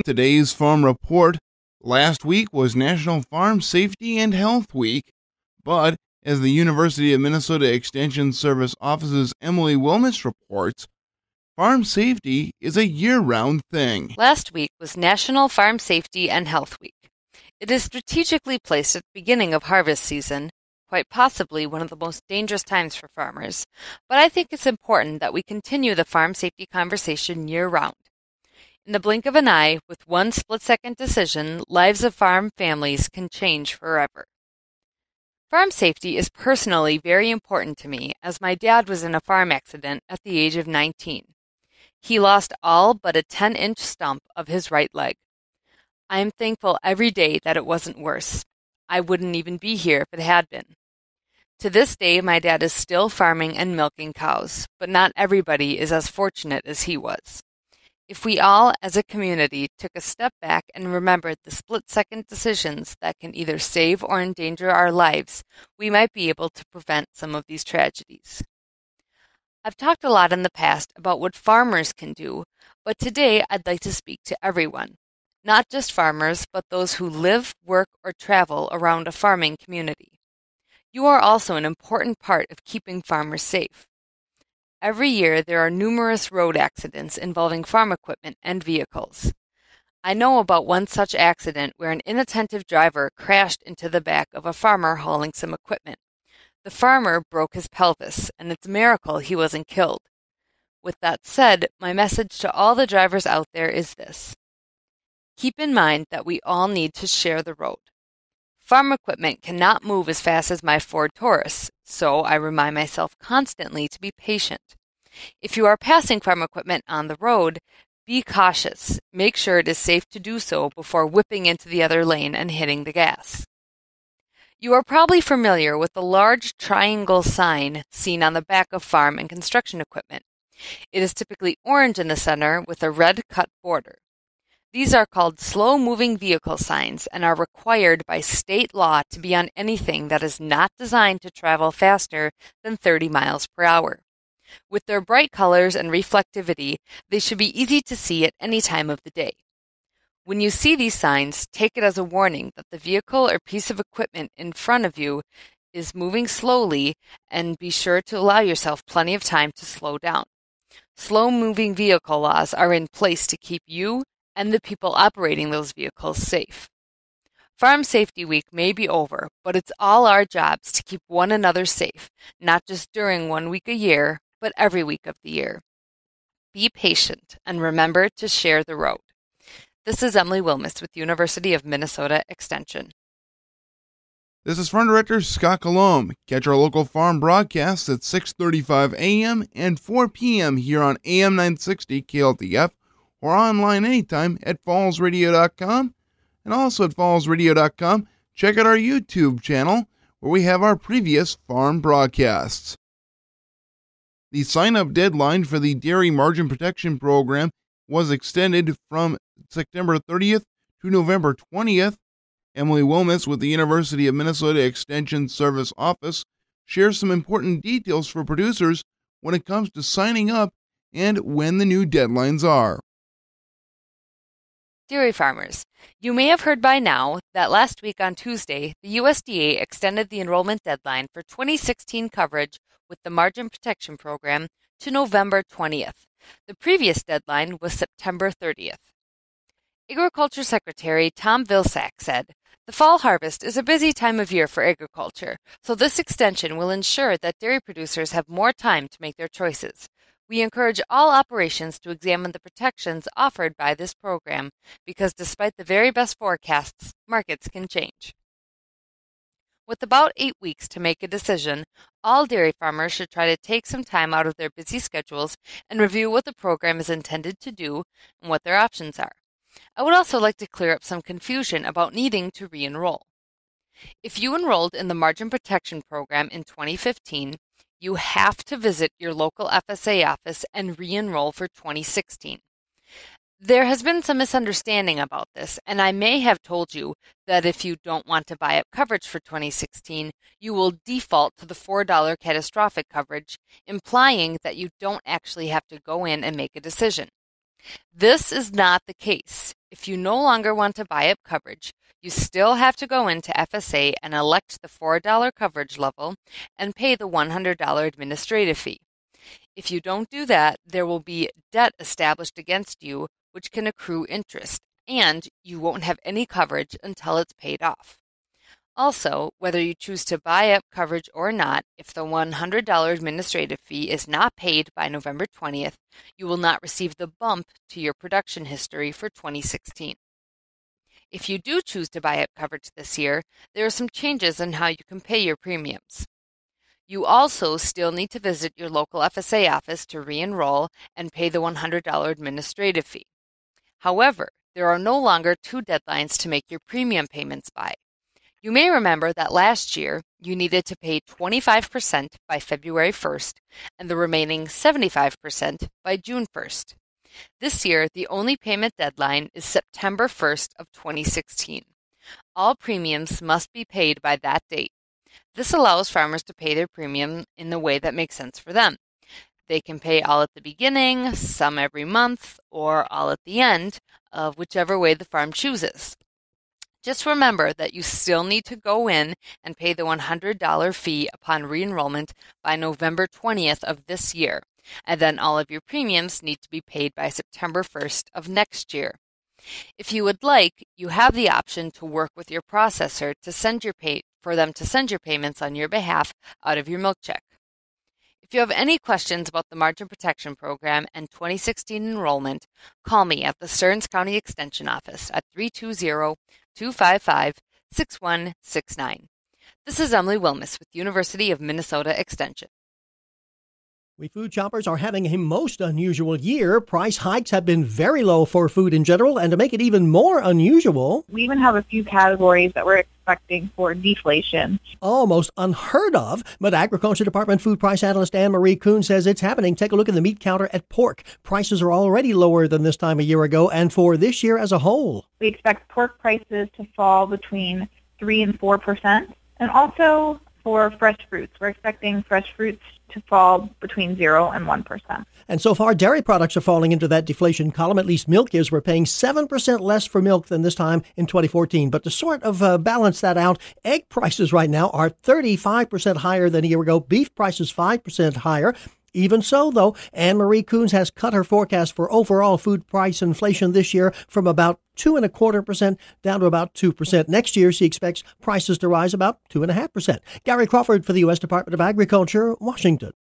Today's Farm Report. Last week was National Farm Safety and Health Week, but as the University of Minnesota Extension Service Office's Emily Wilmes reports, farm safety is a year-round thing. Last week was National Farm Safety and Health Week. It is strategically placed at the beginning of harvest season, quite possibly one of the most dangerous times for farmers, but I think it's important that we continue the farm safety conversation year-round. In the blink of an eye, with one split-second decision, lives of farm families can change forever. Farm safety is personally very important to me, as my dad was in a farm accident at the age of 19. He lost all but a 10-inch stump of his right leg. I am thankful every day that it wasn't worse. I wouldn't even be here if it had been. To this day, my dad is still farming and milking cows, but not everybody is as fortunate as he was. If we all, as a community, took a step back and remembered the split-second decisions that can either save or endanger our lives, we might be able to prevent some of these tragedies. I've talked a lot in the past about what farmers can do, but today I'd like to speak to everyone, not just farmers, but those who live, work, or travel around a farming community. You are also an important part of keeping farmers safe. Every year, there are numerous road accidents involving farm equipment and vehicles. I know about one such accident where an inattentive driver crashed into the back of a farmer hauling some equipment. The farmer broke his pelvis, and it's a miracle he wasn't killed. With that said, my message to all the drivers out there is this. Keep in mind that we all need to share the road. Farm equipment cannot move as fast as my Ford Taurus, so I remind myself constantly to be patient. If you are passing farm equipment on the road, be cautious. Make sure it is safe to do so before whipping into the other lane and hitting the gas. You are probably familiar with the large triangle sign seen on the back of farm and construction equipment. It is typically orange in the center with a red cut border. These are called slow-moving vehicle signs and are required by state law to be on anything that is not designed to travel faster than 30 miles per hour. With their bright colors and reflectivity, they should be easy to see at any time of the day. When you see these signs, take it as a warning that the vehicle or piece of equipment in front of you is moving slowly, and be sure to allow yourself plenty of time to slow down. Slow-moving vehicle laws are in place to keep you and the people operating those vehicles safe. Farm Safety Week may be over, but it's all our jobs to keep one another safe, not just during 1 week a year, but every week of the year. Be patient and remember to share the road. This is Emily Wilmes with University of Minnesota Extension. This is Farm Director Scott Colomb. Catch our local farm broadcasts at 6:35 a.m. and 4 p.m. here on AM 960 KLTF, or online anytime at fallsradio.com. And also at fallsradio.com, check out our YouTube channel where we have our previous farm broadcasts. The sign-up deadline for the Dairy Margin Protection Program was extended from September 30th to November 20th. Emily Wilmes with the University of Minnesota Extension Service Office shares some important details for producers when it comes to signing up and when the new deadlines are. Dairy farmers, you may have heard by now that last week on Tuesday, the USDA extended the enrollment deadline for 2016 coverage with the Margin Protection Program to November 20th. The previous deadline was September 30th. Agriculture Secretary Tom Vilsack said, "The fall harvest is a busy time of year for agriculture, so this extension will ensure that dairy producers have more time to make their choices. We encourage all operations to examine the protections offered by this program because despite the very best forecasts, markets can change." With about 8 weeks to make a decision, all dairy farmers should try to take some time out of their busy schedules and review what the program is intended to do and what their options are. I would also like to clear up some confusion about needing to re-enroll. If you enrolled in the Margin Protection Program in 2015, you have to visit your local FSA office and re-enroll for 2016. There has been some misunderstanding about this, and I may have told you that if you don't want to buy up coverage for 2016, you will default to the $4 catastrophic coverage, implying that you don't actually have to go in and make a decision. This is not the case. If you no longer want to buy up coverage, you still have to go into FSA and elect the $4 coverage level and pay the $100 administrative fee. If you don't do that, there will be debt established against you, which can accrue interest, and you won't have any coverage until it's paid off. Also, whether you choose to buy up coverage or not, if the $100 administrative fee is not paid by November 20th, you will not receive the bump to your production history for 2016. If you do choose to buy up coverage this year, there are some changes in how you can pay your premiums. You also still need to visit your local FSA office to re-enroll and pay the $100 administrative fee. However, there are no longer two deadlines to make your premium payments by. You may remember that last year you needed to pay 25% by February 1st and the remaining 75% by June 1st. This year, the only payment deadline is September 1st of 2016. All premiums must be paid by that date. This allows farmers to pay their premium in the way that makes sense for them. They can pay all at the beginning, some every month, or all at the end, of whichever way the farm chooses. Just remember that you still need to go in and pay the $100 fee upon re-enrollment by November 20th of this year, and then all of your premiums need to be paid by September 1st of next year. If you would like, you have the option to work with your processor for them to send your payments on your behalf out of your milk check. If you have any questions about the Margin Protection Program and 2016 enrollment, call me at the Stearns County Extension Office at 320-255-6169. This is Emily Wilmus with University of Minnesota Extension. We food shoppers are having a most unusual year. Price hikes have been very low for food in general, and to make it even more unusual, we even have a few categories that we're expecting for deflation. Almost unheard of, but Agriculture Department food price analyst Anne-Marie Kuhn says it's happening. Take a look at the meat counter at pork. Prices are already lower than this time a year ago, and for this year as a whole. We expect pork prices to fall between 3 and 4%, and also for fresh fruits. We're expecting fresh fruits to fall between 0 and 1%. And so far, dairy products are falling into that deflation column. At least milk is. We're paying 7% less for milk than this time in 2014. But to sort of balance that out, egg prices right now are 35% higher than a year ago. Beef prices 5% higher. Even so, though, Anne-Marie Kuhn has cut her forecast for overall food price inflation this year from about 2.25% down to about 2%. Next year, she expects prices to rise about 2.5%. Gary Crawford for the U.S. Department of Agriculture, Washington.